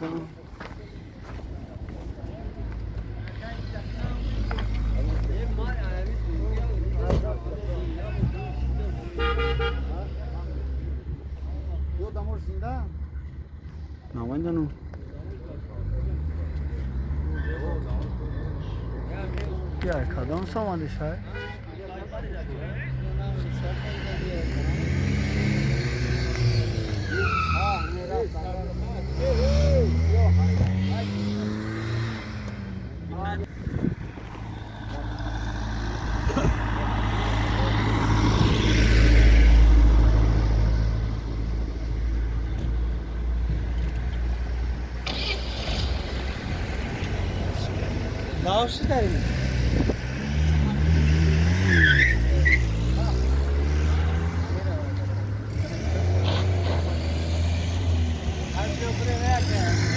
Tamam. Eu da morzinha. Não, ainda não. Ya cada um só manda deixar. Now she there. Hadi buraya ver.